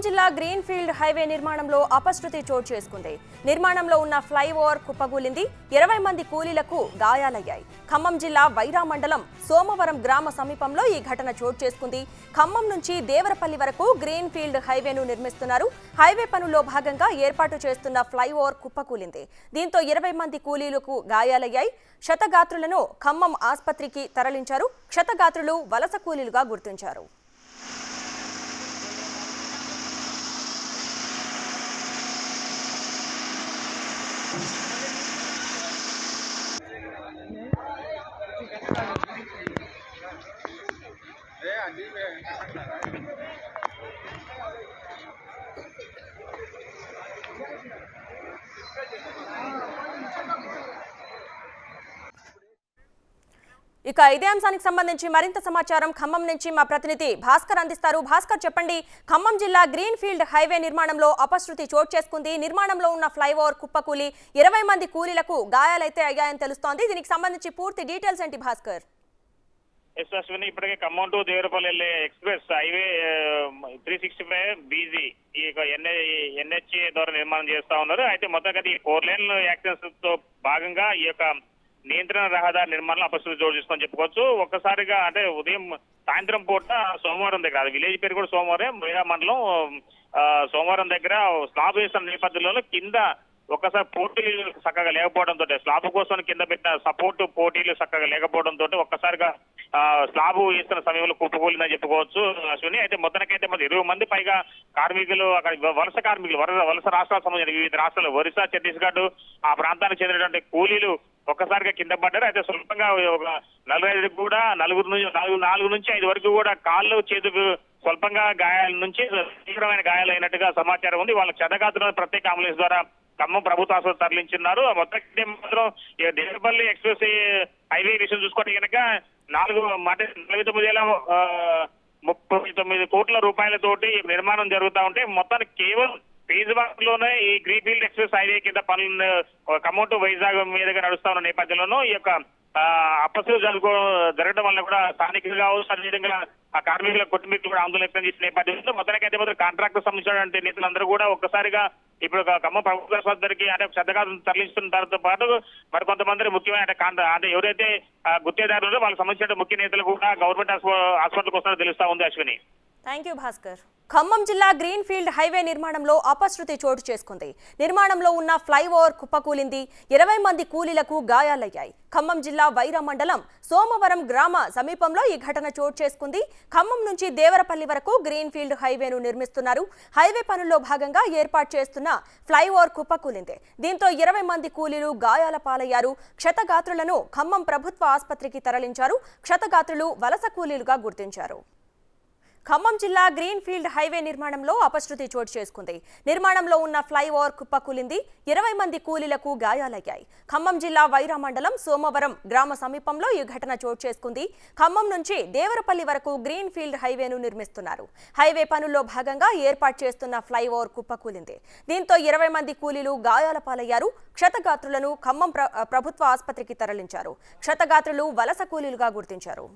జిల్లా green field highway నిర్మాణంలో అపశృతి చోటు చేసుకుంది. నిర్మాణంలో ఉన్న ఫ్లైఓవర్ కుప్పకూలింది. 20 మంది కూలీలకు గాయాలయ్యాయి. ఖమ్మం జిల్లా వైరా మండలం సోమవరం గ్రామ సమీపంలో ఈ ఘటన చోటు చేసుకుంది. ఖమ్మం నుంచి దేవరపల్లి వరకు గ్రీన్ ఫీల్డ్ హైవేను నిర్మిస్తున్నారు. హైవే పనుల్లో భాగంగా ఏర్పాటు చేస్తున్న ఫ్లైఓవర్ కుప్పకూలింది. దీంతో 20 మంది కూలీలకు గాయాలయ్యాయి. క్షతగాత్రులను ఖమ్మం ఆసుపత్రికి తరలించారు. క్షతగాత్రులు వలస కూలీలుగా గుర్తించారు. ఇక ఇదే అంశానికి సంబంధించి మరింత సమాచారం ఖమ్మం నుంచి మా ప్రతినిధి భాస్కర్ అందిస్తారు. భాస్కర్, చెప్పండి, ఖమ్మం జిల్లా గ్రీన్ ఫీల్డ్ హైవే నిర్మాణంలో అపశృతి చోటు చేసుకుంది. నిర్మాణంలో ఉన్న ఫ్లైఓవర్ కుప్పకూలి 20 మంది కూలీలకు గాయాలైతే అయ్యాయని తెలుస్తోంది. దీనికి సంబంధించి పూర్తి డీటెయిల్స్ ఏంటి భాస్కర్? అశ్విని, ఇప్పటికే ఖమ్మం టు దేవరపల్లి వెళ్లే ఎక్స్ప్రెస్ హైవే 365 బీజీ ఈ ఎన్హెచ్ ద్వారా నిర్మాణం చేస్తా ఉన్నారు. అయితే మొత్తం ఈ 4 లేన్ యాక్సిడెంట్స్ తో భాగంగా ఈ యొక్క నియంత్రణ రహదారి నిర్మాణం అపశృతి చోటు చేసుకొని చెప్పుకోవచ్చు. ఒక్కసారిగా అంటే ఉదయం సాయంత్రం పూట సోమవారం దగ్గర, అది విలేజ్ పేరు కూడా సోమవారం, వైరా మండలం సోమవారం దగ్గర స్లాబ్ వేస్తున్న నేపథ్యంలో కింద ఒక్కసారి పోటీలు చక్కగా లేకపోవడంతో, స్లాబ్ కోసం కింద పెట్టిన సపోర్ట్ పోటీలు చక్కగా లేకపోవడంతో ఒక్కసారిగా స్లాబ్ వేస్తున్న సమయంలో కుప్పకూలిందని చెప్పుకోవచ్చు అశ్విని. అయితే మొత్తానికైతే 20 మంది పైగా కార్మికులు, అక్కడ వలస కార్మికులు, వలస రాష్ట్రాలకు సంబంధించిన వివిధ రాష్ట్రాలు ఒరిస్సా, ఛత్తీస్గఢ్ ఆ ప్రాంతానికి చెందినటువంటి కూలీలు ఒక్కసారిగా కింద పడ్డారు. అయితే స్వల్పంగా ఒక 45 కూడా 4 నుంచి 5 వరకు కూడా కాళ్ళు చేతుకు స్వల్పంగా గాయాల నుంచి తీవ్రమైన గాయాలు అయినట్టుగా సమాచారం ఉంది. వాళ్ళ క్షతగాత్రులను ప్రత్యేక అంబులెన్స్ ద్వారా ఖమ్మం ప్రభుత్వ ఆసుపత్రి తరలించున్నారు. మొత్తం మాత్రం దేవరపల్లి ఎక్స్ప్రెస్ హైవే విషయం చూసుకుంటే కనుక 49,39 కోట్ల రూపాయలతోటి నిర్మాణం జరుగుతూ ఉంటే మొత్తానికి కేవలం ఫేజ్ 1 లోనే ఈ గ్రీన్ ఫీల్డ్ ఎక్స్ప్రెస్ హైవే కింద పనులు ఖమ్మం టు వైజాగ్ మీదుగా నడుస్తా ఉన్న నేపథ్యంలోనూ ఈ యొక్క అపశృతి జరగడం వల్ల కూడా స్థానికులు కావచ్చు, అదేవిధంగా ఆ కార్మికుల కుటుంబీకులు కూడా ఆందోళన వ్యక్తం చేసిన నేపథ్యంలో మొత్తానికైతే మాత్రం కాంట్రాక్ట్ సంబంధించినటువంటి నేతలందరూ కూడా ఒక్కసారిగా ఇప్పుడు ఖమ్మం ప్రభుత్వ ఆసుపత్రికి అంటే క్షతగాత్రులను తరలిస్తున్న దానితో పాటు మరి కొంతమంది ముఖ్యమైన అంటే ఎవరైతే గుత్తేదారులు వాళ్ళకి సంబంధించిన ముఖ్య నేతలు కూడా గవర్నమెంట్ హాస్పిటల్కి వస్తారో తెలుస్తా ఉంది అశ్విని. Thank you Bhaskar. ఖమ్మం జిల్లా గ్రీన్ ఫీల్డ్ హైవే నిర్మాణంలో అపశృతి చోటు చేసుకుంది. నిర్మాణంలో ఉన్న ఫ్లైఓవర్ కుప్పకూలింది. 20 మంది కూలీలకు గాయాలయ్యాయి. ఖమ్మం జిల్లా వైరా మండలం సోమవరం గ్రామ సమీపంలో ఈ ఘటన చోటు చేసుకుంది. ఖమ్మం నుంచి దేవరపల్లి వరకు గ్రీన్ ఫీల్డ్ హైవేను నిర్మిస్తున్నారు. హైవే పనుల్లో భాగంగా ఏర్పాటు చేస్తున్న ఫ్లైఓవర్ కుప్పకూలింది. దీంతో 20 మంది కూలీలు గాయాల పాలయ్యారు. క్షతగాత్రులను ఖమ్మం ప్రభుత్వ ఆసుపత్రికి తరలించారు. క్షతగాత్రులు వలస కూలీలుగా గుర్తించారు. ఖమ్మం జిల్లా గ్రీన్ ఫీల్డ్ హైవే నిర్మాణంలో అపశృతి చోటు చేసుకుంది. నిర్మాణంలో ఉన్న ఫ్లైఓవర్ కుప్పకూలింది. 20 మంది కూలీలకు గాయాలయ్యాయి. ఖమ్మం జిల్లా వైరా మండలం సోమవరం గ్రామ సమీపంలో ఈ ఘటన చోటు చేసుకుంది. ఖమ్మం నుంచి దేవరపల్లి వరకు గ్రీన్ ఫీల్డ్ హైవేను నిర్మిస్తున్నారు. హైవే పనుల్లో భాగంగా ఏర్పాటు చేస్తున్న ఫ్లైఓవర్ కుప్పకూలింది. దీంతో 20 మంది కూలీలు గాయాల పాలయ్యారు. క్షతగాత్రులను ఖమ్మం ప్రభుత్వ ఆసుపత్రికి తరలించారు. క్షతగాత్రులు వలస కూలీలుగా గుర్తించారు.